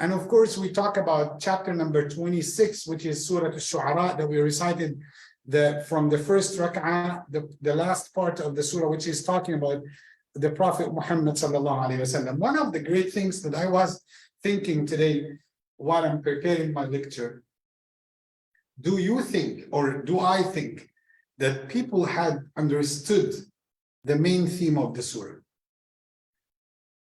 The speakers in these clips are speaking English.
And of course, we talk about chapter number 26, which is Surah Al-Shuraa, that we recited from the first rak'ah, the last part of the surah, which is talking about the Prophet Muhammad sallallahu alaihi wasallam. One of the great things that I was thinking today while I'm preparing my lecture, do you think, or do I think, that people had understood the main theme of the surah?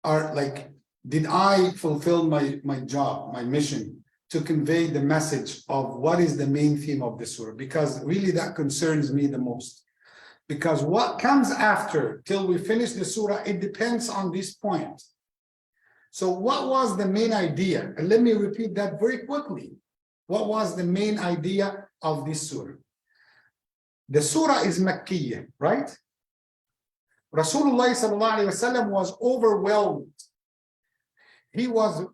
Are like, did I fulfill my job, my mission, to convey the message of what is the main theme of the surah? Because really that concerns me the most. Because what comes after, till we finish the surah, it depends on this point. So what was the main idea? And let me repeat that very quickly. What was the main idea of this surah? The surah is Makkiyah, right? Rasulullah sallallahu alaihi wasallam was overwhelmed. He was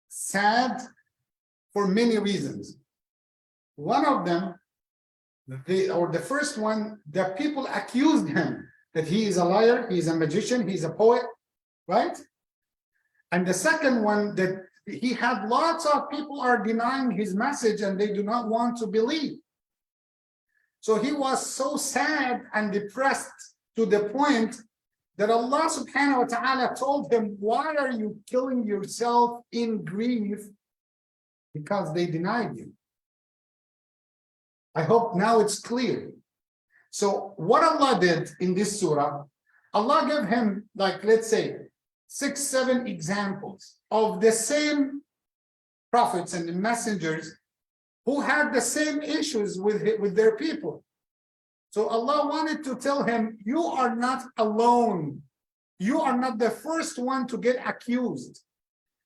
sad for many reasons. One of them, the first one, that people accused him that he is a liar, he is a magician, he's a poet, right? And the second one, that he had lots of people are denying his message and they do not want to believe. So he was so sad and depressed to the point that Allah subhanahu wa ta'ala told him, why are you killing yourself in grief? Because they denied you. I hope now it's clear. So what Allah did in this surah, Allah gave him, like, let's say 6, 7 examples of the same prophets and the messengers who had the same issues with their people. So Allah wanted to tell him, you are not alone. You are not the first one to get accused.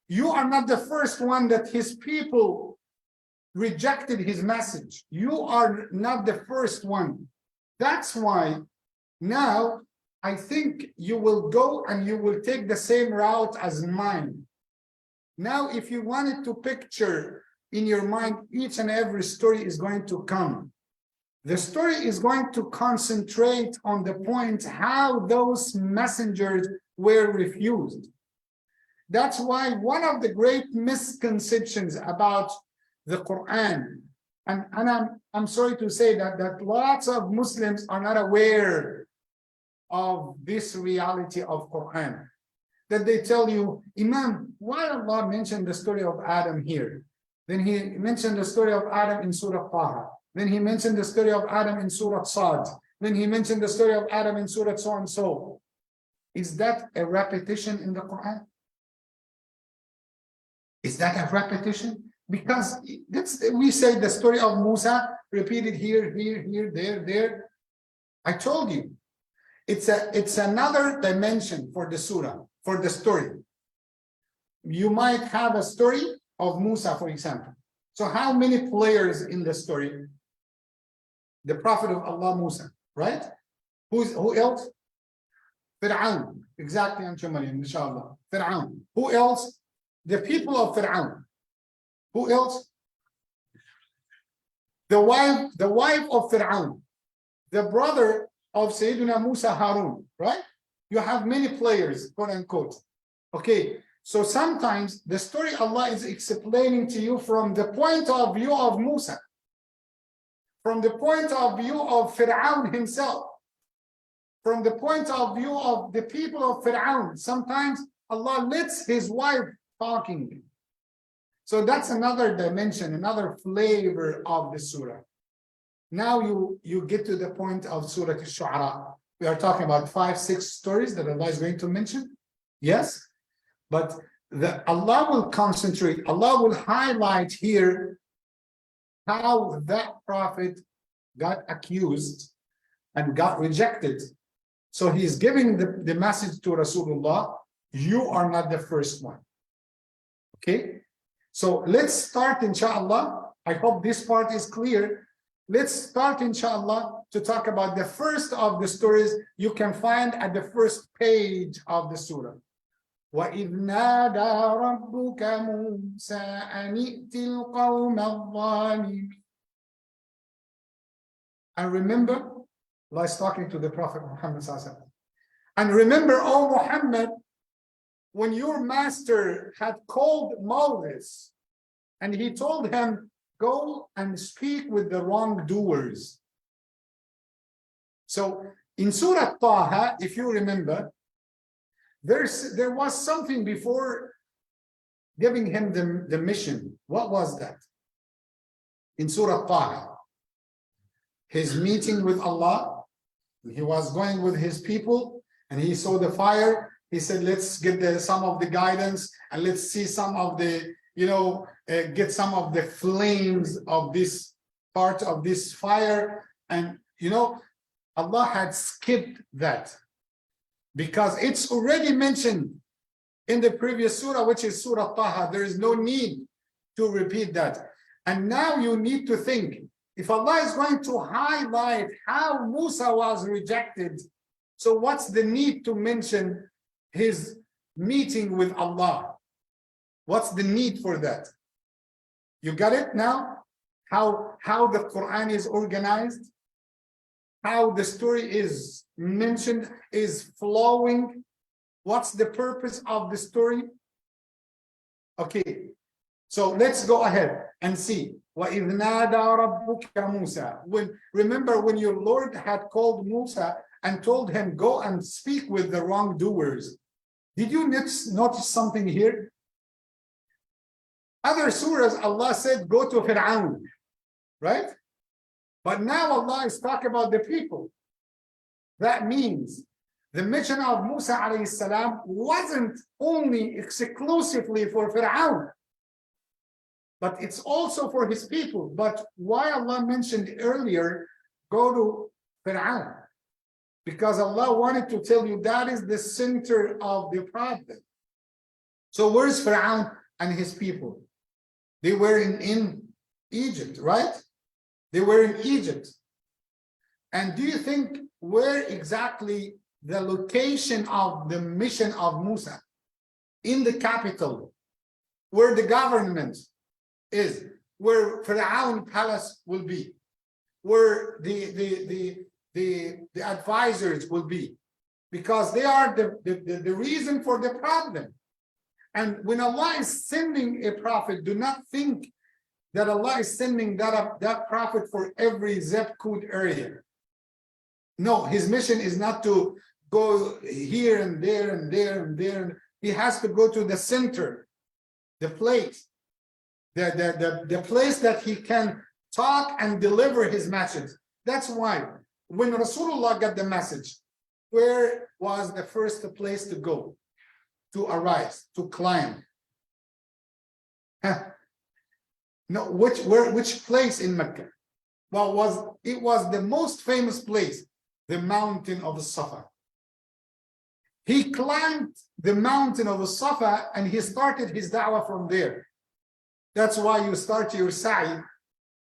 You are not the first one that his people rejected his message. You are not the first one. That's why now I think you will go and you will take the same route as mine. Now, if you wanted to picture in your mind, each and every story is going to come. The story is going to concentrate on the point how those messengers were refused. That's why one of the great misconceptions about the Quran, and I'm sorry to say that lots of Muslims are not aware of this reality of Quran, that they tell you, Imam, why Allah mentioned the story of Adam here? Then he mentioned the story of Adam in Surah Taha. Then he mentioned the story of Adam in Surah Sad. Then he mentioned the story of Adam in Surah so and so. Is that a repetition in the Quran? Is that a repetition? Because we say the story of Musa repeated here, there. I told you, it's another dimension for the surah, for the story. You might have a story of Musa, for example. So how many players in the story? The Prophet of Allah, Musa, right? Who else? Fir'aun. Exactly, inshallah. Fir'aun. Who else? The people of Fir'aun. Who else? The wife of Fir'aun. The brother of Sayyidina Musa, Harun, right? You have many players, quote unquote. Okay, so sometimes the story Allah is explaining to you from the point of view of Musa, from the point of view of Fir'aun himself, from the point of view of the people of Fir'aun. Sometimes Allah lets his wife talking. So that's another dimension, another flavor of the surah. Now you get to the point of Surah Al-Shuraa. We are talking about 5, 6 stories that Allah is going to mention. Yes, but Allah will concentrate, Allah will highlight here how that prophet got accused and got rejected. So he's giving the message to Rasulullah, you are not the first one. Okay, so let's start, inshallah. I hope this part is clear. Let's start, inshallah, to talk about the first of the stories you can find at the first page of the surah. وَإِذْ نَادَى رَبُّكَ مُوسَىٰ أَنِ ائْتِ الْقَوْمَ الظَّالِمِينَ. And remember, Allah is talking to the Prophet Muhammad sallallahu alaihi wasallam. And remember, O Muhammad, when your master had called Moses and he told him, go and speak with the wrongdoers. So in Surah Taha, if you remember, there was something before giving him the mission. What was that? In Surah Taha, his meeting with Allah, he was going with his people and he saw the fire. He said, let's get some of the guidance and let's see some of the, get some of the flames of this part of this fire. And, Allah had skipped that because it's already mentioned in the previous surah, which is Surah Taha. There is no need to repeat that. And now you need to think, if Allah is going to highlight how Musa was rejected, so what's the need to mention his meeting with Allah? What's the need for that? You got it now? How the Quran is organized? How the story is mentioned, is flowing? What's the purpose of the story? Okay, so let's go ahead and see. وَإِذْ نَادَى رَبُّكَ مُوسَى. Remember when your Lord had called Musa and told him, go and speak with the wrongdoers. Did you notice something here? Other surahs, Allah said, go to Fir'aun, right? But now Allah is talking about the people. That means the mission of Musa alayhi salam wasn't only exclusively for Fir'aun, but it's also for his people. But why Allah mentioned earlier, go to Fir'aun? Because Allah wanted to tell you that is the center of the problem. So where's Fir'aun and his people? They were in Egypt, right? They were in Egypt. And do you think where exactly the location of the mission of Musa? In the capital, where the government is, where Fir'aun palace will be, where the advisors will be, because they are the reason for the problem. And when Allah is sending a prophet, do not think that Allah is sending that prophet for every zip code area. No, his mission is not to go here and there and there and there. He has to go to the center, the place, the place that he can talk and deliver his message. That's why when Rasulullah got the message, where was the first place to go, to arise, to climb? No, which place in Mecca? Well, it was the most famous place, the mountain of Safa. He climbed the mountain of Safa and he started his da'wah from there. That's why you start your sa'i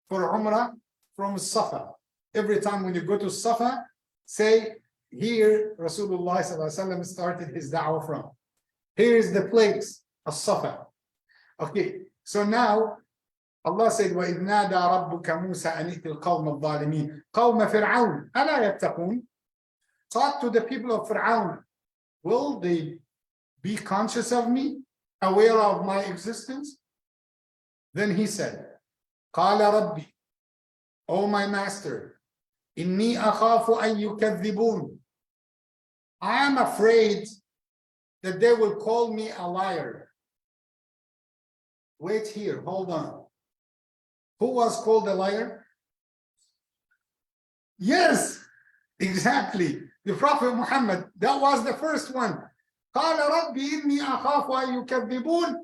for Umrah from Safa. Every time when you go to Safa, say, here Rasulullah started his da'wah from. Here is the place of Safa. Okay, so now Allah said, وَإِذْ نَادَى رَبُّكَ مُوسَى أَنِ ائْتِ الْقَوْمَ الظَّالِمِينَ قَوْمَ فِرْعَوْنَ أَلَا يَتَّقُونَ. Talk to the people of Fir'aun. Will they be conscious of me, aware of my existence? Then he said, قَالَ رَبِّي, O my master, إِنِّي أَخَافُ أَن يُكَذِّبُونَ. I am afraid that they will call me a liar. Wait here, hold on. Who was called a liar? Yes, exactly. The Prophet Muhammad, that was the first one. قَالَ رَبِّي إِنِّي أَخَافُ أَن يُكَذِّبُونَ.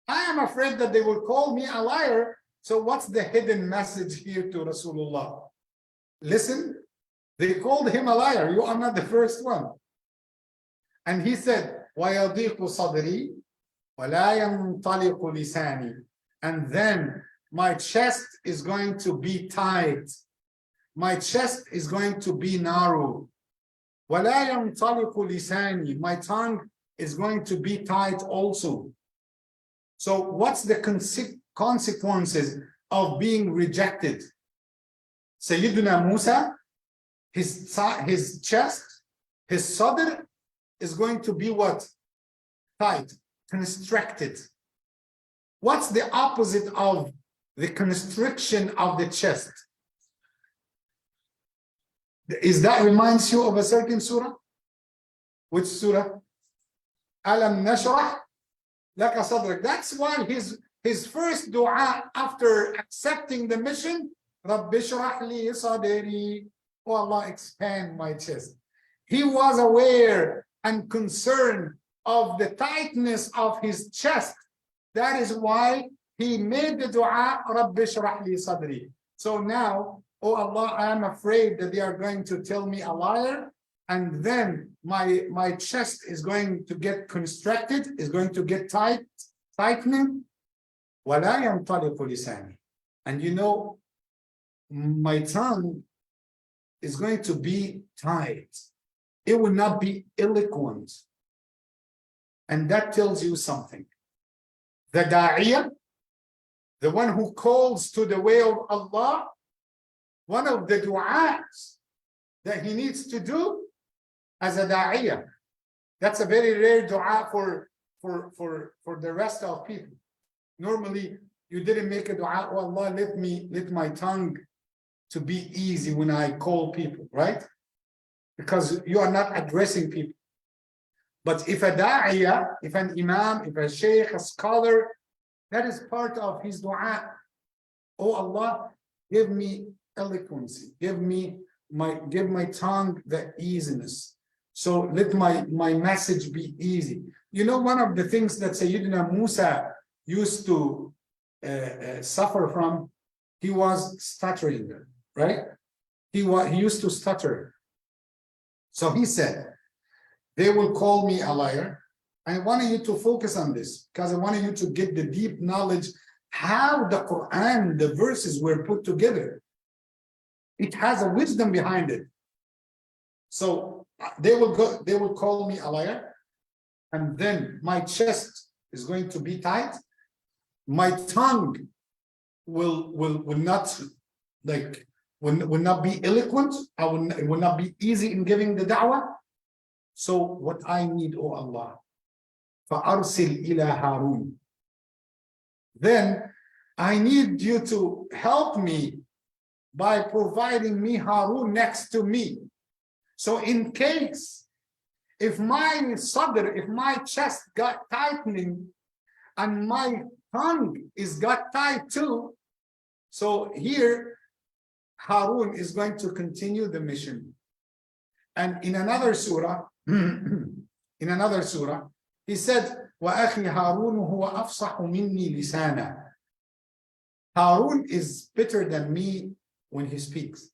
I am afraid that they will call me a liar. So what's the hidden message here to Rasulullah? Listen, they called him a liar. You are not the first one. And he said, وَيَضِيقُ صَدْرِي وَلَا يَنْطَلِقُ لِسَانِي. And then my chest is going to be tight. My chest is going to be narrow. وَلَا يَنْطَلِقُ لِسَانِي. My tongue is going to be tight also. So what's the consequences of being rejected? Sayyidina Musa, his chest, his sadr is going to be what? tight, constricted. What's the opposite of the constriction of the chest? Is that reminds you of a certain surah? Which surah? Alam nashrah laka sadrak. That's why his first dua after accepting the mission, Rabbi shrah li sadri. Oh Allah, expand my chest. He was aware and concerned of the tightness of his chest. That is why he made the dua, Rabbi shrah li sadri. So now, oh Allah, I am afraid that they are going to tell me a liar, and then my chest is going to get constricted, is going to get tightening. وَلَا يَنْطَلِقُ لِسَانِي. And you know, my tongue is going to be tight. It will not be eloquent. And that tells you something. The da'iyah, the one who calls to the way of Allah, one of the du'as that he needs to do as a da'iyah. That's a very rare dua for the rest of people. Normally, you didn't make a dua, oh Allah, let my tongue to be easy when I call people, right? Because you are not addressing people. But if a da'iyah, if an imam, if a sheikh, a scholar, that is part of his dua. Oh Allah, give me eloquence, give my tongue the easiness. So let my message be easy. You know, one of the things that Sayyidina Musa used to suffer from, he was stuttering, right? He used to stutter. So he said, they will call me a liar. I wanted you to focus on this because I wanted you to get the deep knowledge how the Quran, the verses were put together. It has a wisdom behind it. So they will call me a liar, and then my chest is going to be tight. My tongue will not will not be eloquent. It will not be easy in giving the da'wah. So what I need, oh Allah, فَأَرْسِلْ إِلَى هَارُونَ. Then I need you to help me by providing me Harun next to me. So in case, if my sadr, if my chest got tightening and my tongue is got tight too, so here Harun is going to continue the mission. And in another surah, he said, وَأَخِي هَارُونُ هُوَ أَفْصَحُ مِنِّي لِسَانًا. Harun is better than me when he speaks.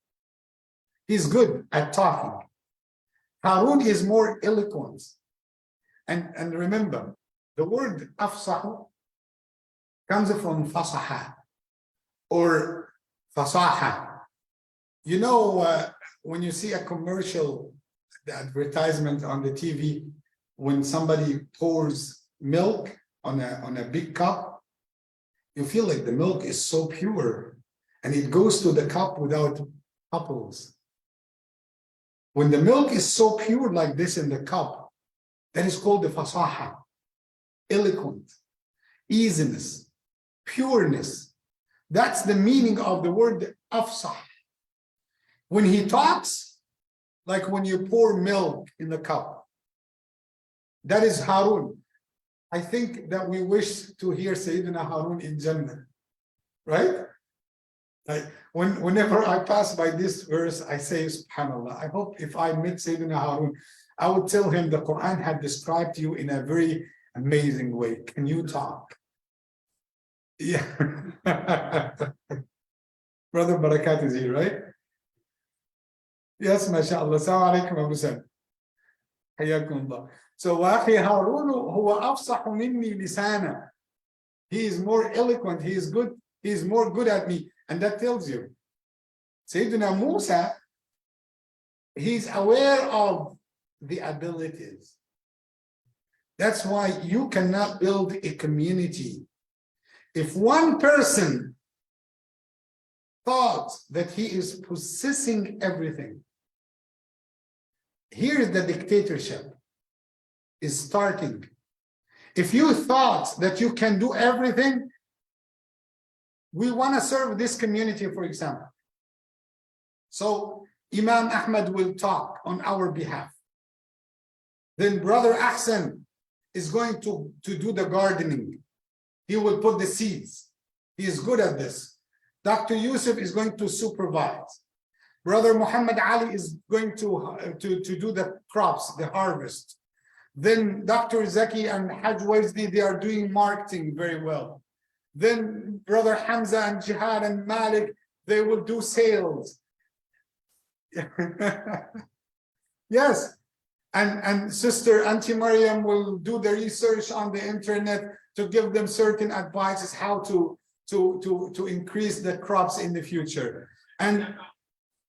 He's good at talking. Harun is more eloquent. And remember, the word afsahu comes from fasaha or fasaha. You know, when you see a commercial, the advertisement on the TV, when somebody pours milk on a big cup, you feel like the milk is so pure and it goes to the cup without bubbles. When the milk is so pure like this in the cup, that is called the fasaha, eloquent, easiness, pureness. That's the meaning of the word afsah. When he talks, like when you pour milk in the cup, that is Harun. I think that we wish to hear Sayyidina Harun in Jannah, right? Whenever I pass by this verse, I say, SubhanAllah, I hope if I met Sayyidina Harun, I would tell him the Quran had described you in a very amazing way. Can you talk? Yeah. Brother Barakat is here, right? Yes, mashallah. Assalamu alaikum, Abu Sam. Hayyakum Allah. So, وَأَخِي هَارُونُ هُوَ أَفْصَحُ مِنِّي لِسَانًا. He is more eloquent, he is good, he is more good at me. And that tells you, Sayyidina Musa, he's aware of the abilities. That's why you cannot build a community. If one person thought that he is possessing everything, here the dictatorship is starting. If you thought that you can do everything, we want to serve this community, for example. So Imam Ahmed will talk on our behalf. Then Brother Ahsan is going to do the gardening. He will put the seeds. He is good at this. Dr. Yusuf is going to supervise. Brother Muhammad Ali is going to do the crops, the harvest. Then Dr. Zaki and Haj Wazdi, they are doing marketing very well. Then Brother Hamza and Jihad and Malik, they will do sales. Yes. And Sister Auntie Mariam will do the research on the internet to give them certain advices how to increase the crops in the future. And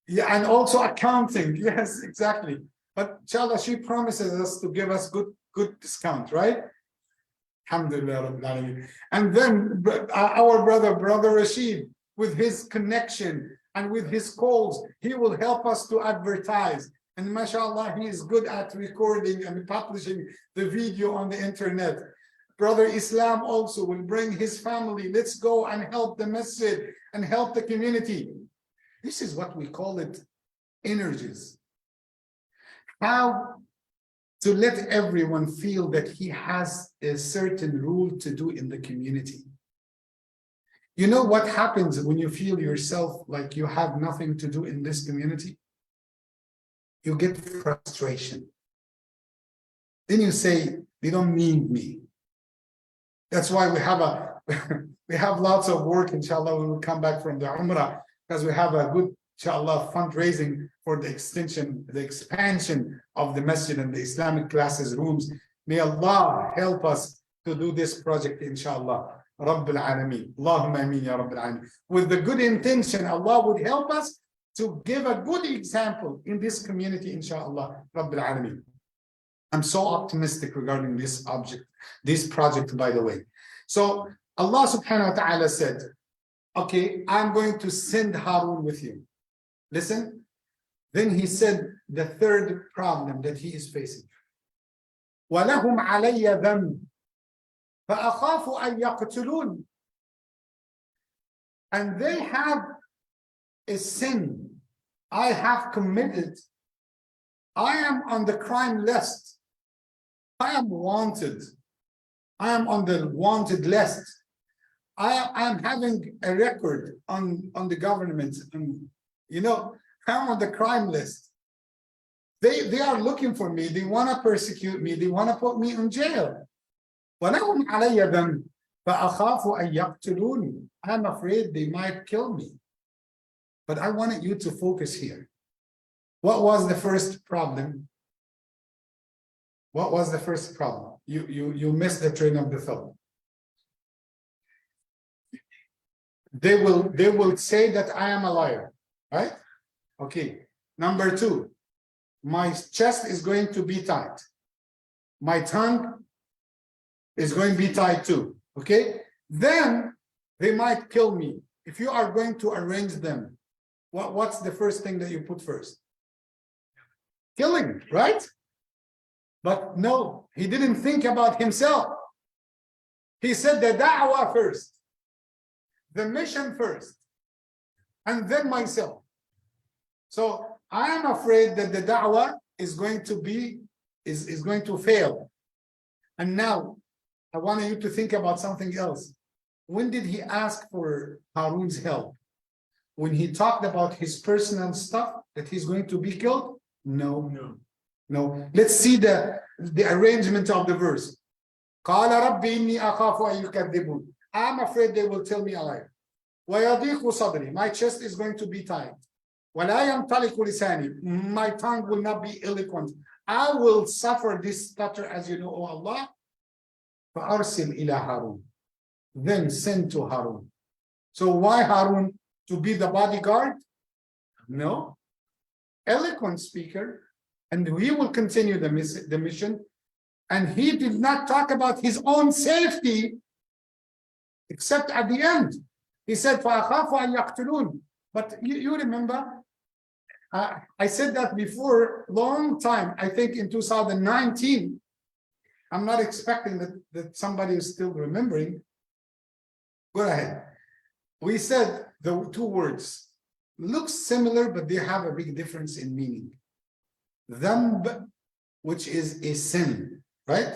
yeah, and also accounting. Yes, exactly. But inshallah, she promises us to give us good discount, right? Alhamdulillah. And then our brother Rashid, with his connection and with his calls, he will help us to advertise. And mashallah, he is good at recording and publishing the video on the internet. Brother Islam also will bring his family. Let's go and help the masjid and help the community. This is what we call it energies. How to let everyone feel that he has a certain rule to do in the community. You know what happens when you feel yourself like you have nothing to do in this community? You get frustration. Then you say, they don't need me. That's why we have lots of work, inshallah, when we come back from the Umrah, because we have a good, inshallah, fundraising for the expansion of the masjid and the Islamic classes rooms. May Allah help us to do this project, inshallah. Rabbil Alameen. Allahumma ameen ya Rabbil Alameen. With the good intention, Allah would help us to give a good example in this community, inshallah, Rabbil Alameen. I'm so optimistic regarding this project, by the way. So Allah subhanahu wa ta'ala said, okay, I'm going to send Harun with you. Listen. Then he said the third problem that he is facing. وَلَهُمْ عَلَيَّ ذَنْبٌ فَأَخَافُ أَنْ يَقْتُلُونَ. And they have a sin I have committed. I am on the crime list. I am wanted. I am on the wanted list. I am having a record on the government. And, you know, I'm on the crime list. They are looking for me. They want to persecute me. They want to put me in jail. وَلَهُمْ عَلَيَّ ذَنْبٌ فَأَخَافُ أَنْ يَقْتُلُونِ. I'm afraid they might kill me. But I wanted you to focus here. What was the first problem? What was the first problem? You missed the train of the thought. They will say that I am a liar, right? Okay. Number two, my chest is going to be tight. My tongue is going to be tight too. Okay. Then they might kill me. If you are going to arrange them, what's the first thing that you put first? Killing, right? But no, he didn't think about himself. He said the da'wah first, the mission first, and then myself. So I am afraid that the da'wah is going to fail. And now I want you to think about something else. When did he ask for Harun's help? When he talked about his personal stuff, that he's going to be killed? No. Let's see the arrangement of the verse. قَالَ رَبِّ إِنِّي أَخَافُ أَن يُكَذِّبُونَ. I'm afraid they will tell me a lie. وَيَضِيقُ صَدْرِي. My chest is going to be tight. وَلَا يَنْطَلِقُ لِسَانِي. My tongue will not be eloquent. I will suffer this stutter, as you know, O Allah. فَأَرْسِلْ إِلَى هَارُونَ. Then send to Harun. So why Harun? To be the bodyguard? No. Eloquent speaker. And he will continue the mission. And he did not talk about his own safety, except at the end. He said, فَأَخَافُ أَنْ يَقْتُلُونَ. But you remember, I said that before, long time, I think in 2019. I'm not expecting that somebody is still remembering. Go ahead. We said the two words look similar, but they have a big difference in meaning. Dhanb, which is a sin, right?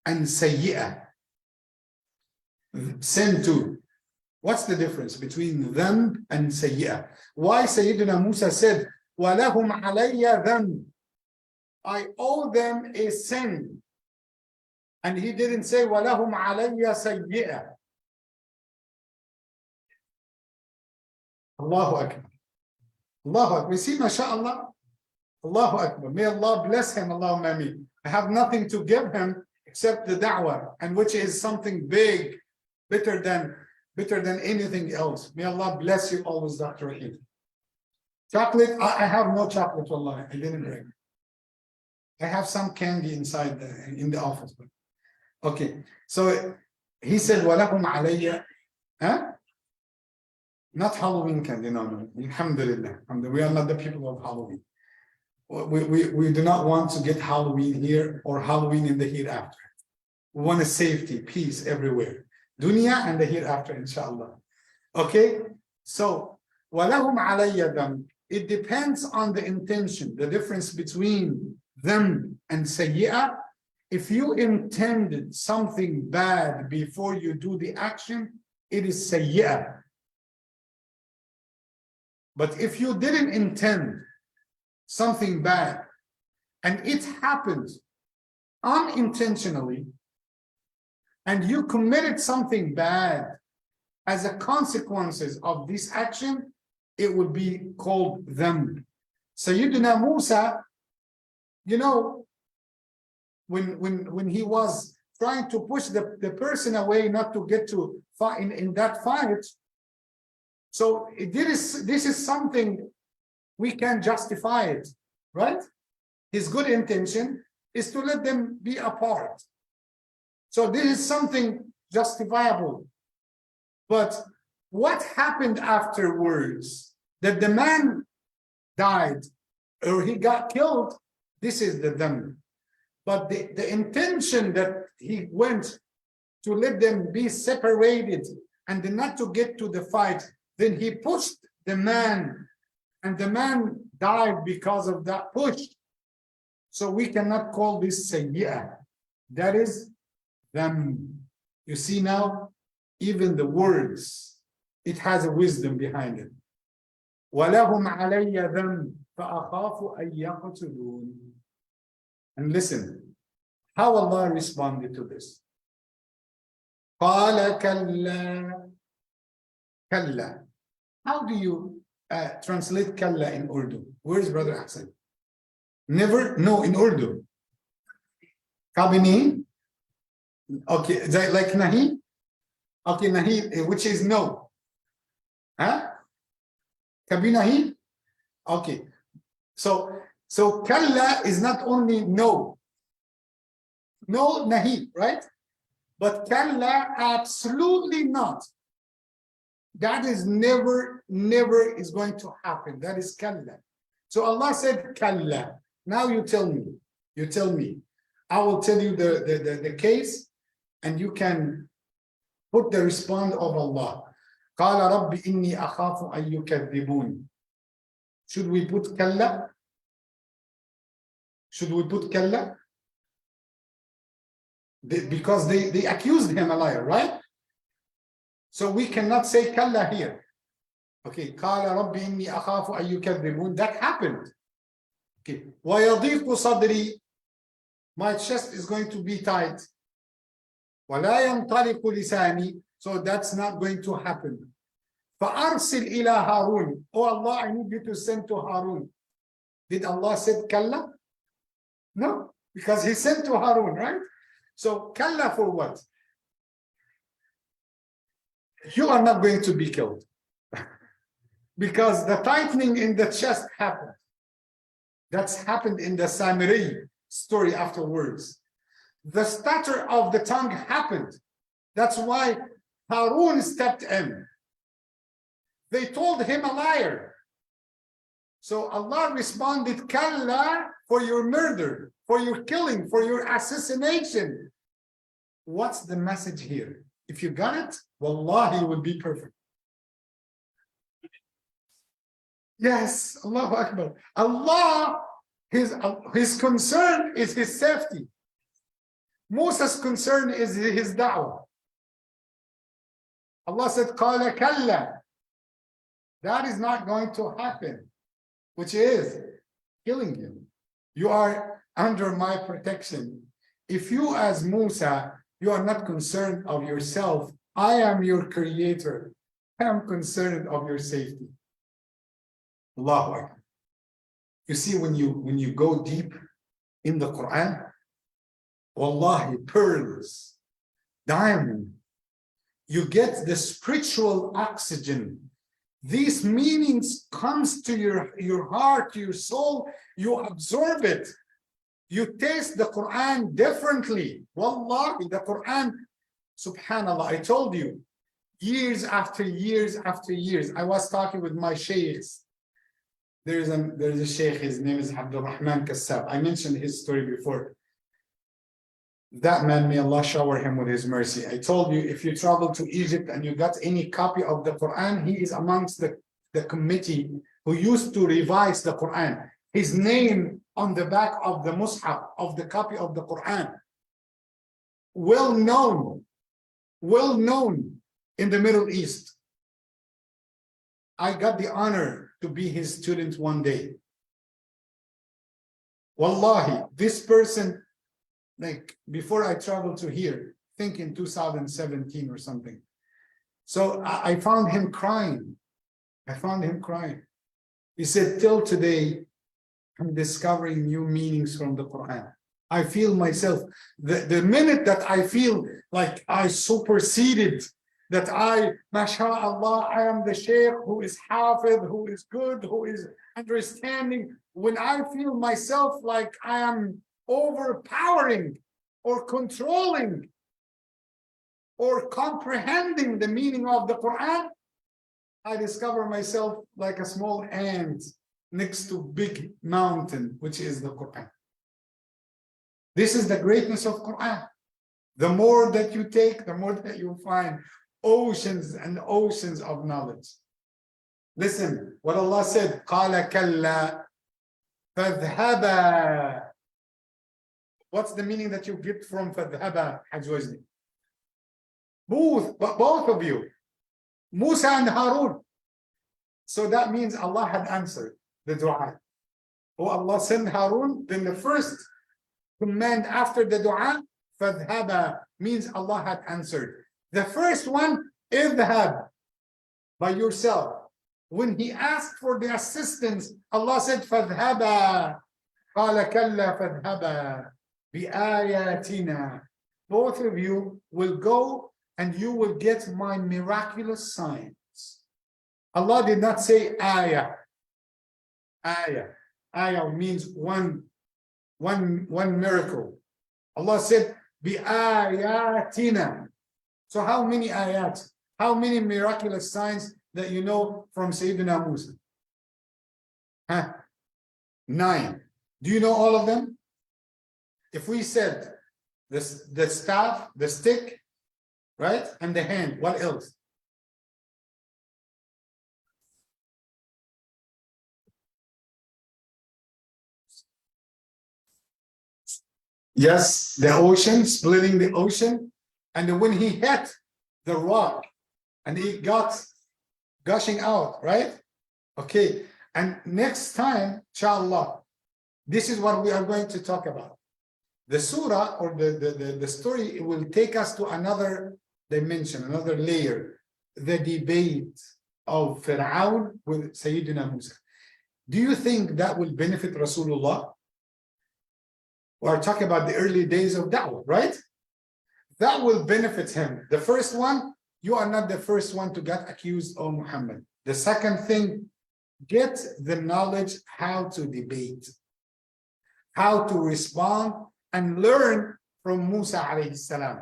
And sayyi'ah, sin too. What's the difference between dhanb and sayyi'ah? Why Sayyidina Musa said, وَلَهُمْ عَلَيَّ dhanb, I owe them a sin. And he didn't say, وَلَهُمْ عَلَيَّ سَيِّئَةً. Allahu Akbar. Allahu Akbar. We see, mashallah. Allahu Akbar. May Allah bless him. Allahumma ameen. I have nothing to give him except the da'wah, and which is something big, better than anything else. May Allah bless you always, Dr. Rahim. Chocolate, I have no chocolate, wallahi. I didn't bring. I have some candy inside in the office. Okay, so he said, وَلَهُمْ عَلَيَّ, not Halloween candy, no. Alhamdulillah. We are not the people of Halloween. We do not want to get Halloween here or Halloween in the hereafter. We want a safety, peace everywhere. Dunya and the hereafter, inshallah. Okay, so وَلَهُمْ عَلَيَّ them. It depends on the intention, the difference between them and sayyi'ah. If you intended something bad before you do the action, it is sayyi'ah. But if you didn't intend something bad and it happened unintentionally and you committed something bad as a consequences of this action, it would be called them. Sayyidina Musa, you know, when he was trying to push the person away not to get to fight in that fight, so this is something we can justify it, right? His good intention is to let them be apart. So this is something justifiable. But what happened afterwards? That the man died or he got killed, this is the them. But the intention that he went to let them be separated and then not to get to the fight, then he pushed the man and the man died because of that push. So we cannot call this sayyi'ah. That is them. You see now, even the words, it has a wisdom behind it. وَلَهُمْ عَلَيَّ ذَنْبٌ فَأَخَافُ أَن يَقْتُلُونِ. And listen, how Allah responded to this. قَالَ كَلَّا. Kalla. How do you translate kalla in Urdu? Where's Brother Ahsan? Never? No, in Urdu. Kabini? Okay, is that like nahi? Okay, nahi, which is no. Huh? Kabinahi? Okay. So kalla is not only no. No, nahi, right? But kalla, absolutely not. That is never is going to happen. That is kalla. So Allah said kalla. Now you tell me. I will tell you the case and you can put the response of Allah. قَالَ رَبِّ إِنِّي أَخَافُ أَن يُكَذِّبُونِ. Should we put kalla? Should we put kalla? Because they accused him a liar, right? So we cannot say kalla here. Okay, قَالَ رَبِّ إِنِّي أَخَافُ أَن يُكَذِّبُونِ. That happened. Okay, وَيَضِيقُ صَدْرِي. My chest is going to be tight. وَلَا يَنْطَلِقُ لِسَانِي. So that's not going to happen. فَأَرْسِلْ إِلَى هَارُونَ. Oh Allah, I need you to send to Harun. Did Allah say kalla? No, because he sent to Harun, right? So kalla for what? You are not going to be killed. Because the tightening in the chest happened. That's happened in the Samiri story afterwards. The stutter of the tongue happened. That's why Harun stepped in. They told him a liar. So Allah responded, Kalla, for your murder, for your killing, for your assassination. What's the message here? If you got it, wallahi, it would be perfect. Yes, Allahu Akbar. Allah, his concern is his safety. Musa's concern is his da'wah. Allah said, Qala kalla. That is not going to happen, which is killing him. You are under my protection. If you as Musa, you are not concerned of yourself, I am your creator. I am concerned of your safety. Allahu Akbar. You see, when you go deep in the Quran, wallahi, pearls, diamond, you get the spiritual oxygen. These meanings comes to your heart, your soul, you absorb it. You taste the Quran differently. Wallahi, the Quran, subhanallah, I told you, years after years after years, I was talking with my sheikhs. There's a sheikh, his name is Abdul Rahman Kassab. I mentioned his story before. That man, may Allah shower him with his mercy. I told you, if you travel to Egypt and you got any copy of the Quran, he is amongst the committee who used to revise the Quran. His name on the back of the Mus'haf, of the copy of the Quran. Well known in the Middle East. I got the honor to be his student one day. Wallahi, this person, like before I traveled to here, I think in 2017 or something. So I found him crying. He said, till today, I'm discovering new meanings from the Quran. I feel myself, the minute that I feel like I superseded, that I, mashallah, I am the sheikh who is hafid, who is good, who is understanding. When I feel myself like I am overpowering or controlling or comprehending the meaning of the Quran, I discover myself like a small ant next to big mountain, which is the Quran. This is the greatness of Quran. The more that you take, the more that you find oceans and oceans of knowledge. Listen, what Allah said, قَالَ كَلَّا فَاذْهَبَا. What's the meaning that you get from فَاذْهَبَا, Hajj Wajdi? Both of you, Musa and Harun. So that means Allah had answered the dua. Oh, Allah sent Harun, then the first command after the dua, فَاذْهَبَا, means Allah had answered. The first one, اذهب, by yourself. When he asked for the assistance, Allah said, فَاذْهَبَا, قَالَ كَلَّا فَاذْهَبَا بِآيَاتِنَا. Both of you will go and you will get my miraculous signs. Allah did not say ayah. Ayah means one miracle. Allah said, بِآيَاتِنَا. So how many ayat, how many miraculous signs that you know from Sayyidina Musa? 9. Do you know all of them? If we said the staff, the stick, right, and the hand, what else? Yes, the ocean, splitting the ocean. And when he hit the rock and it got gushing out, right? Okay, and next time, inshallah, this is what we are going to talk about. The surah or the story, it will take us to another dimension, another layer, the debate of Fir'aun with Sayyidina Musa. Do you think that will benefit Rasulullah? We are talking about the early days of da'wah, right? That will benefit him. The first one, you are not the first one to get accused, O Muhammad. The second thing, get the knowledge how to debate, how to respond, and learn from Musa alayhi salam.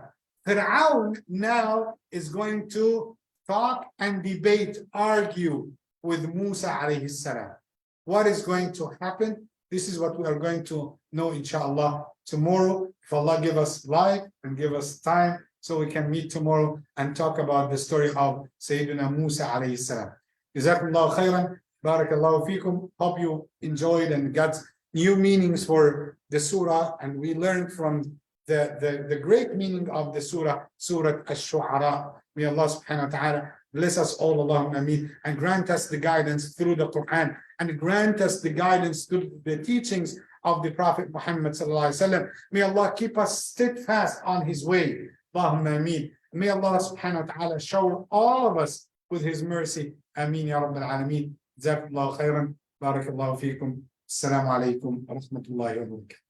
Fir'aun now is going to talk and debate, argue with Musa alayhi salam. what is going to happen. This is what we are going to know, inshallah, tomorrow, if Allah give us life and give us time, so we can meet tomorrow and talk about the story of Sayyidina Musa alayhi salam. Jazakumullahu khairan, barakallahu fikum. Hope you enjoyed and got new meanings for the surah, and we learned from the great meaning of the surah, Surah Al-Shuraa. May Allah subhanahu wa ta'ala bless us all, Allahumma ameen, and grant us the guidance through the Quran, and grant us the guidance through the teachings of the Prophet Muhammad sallallahu alaihi wasallam. May Allah keep us steadfast on his way. Allahumma ameen. May Allah subhanahu wa ta'ala shower all of us with his mercy. Ameen ya Rabbil Alameen. Jazakallahu khairan. Barakallahu feekum. Assalamu alaikum wa rahmatullahi wa barakatuh.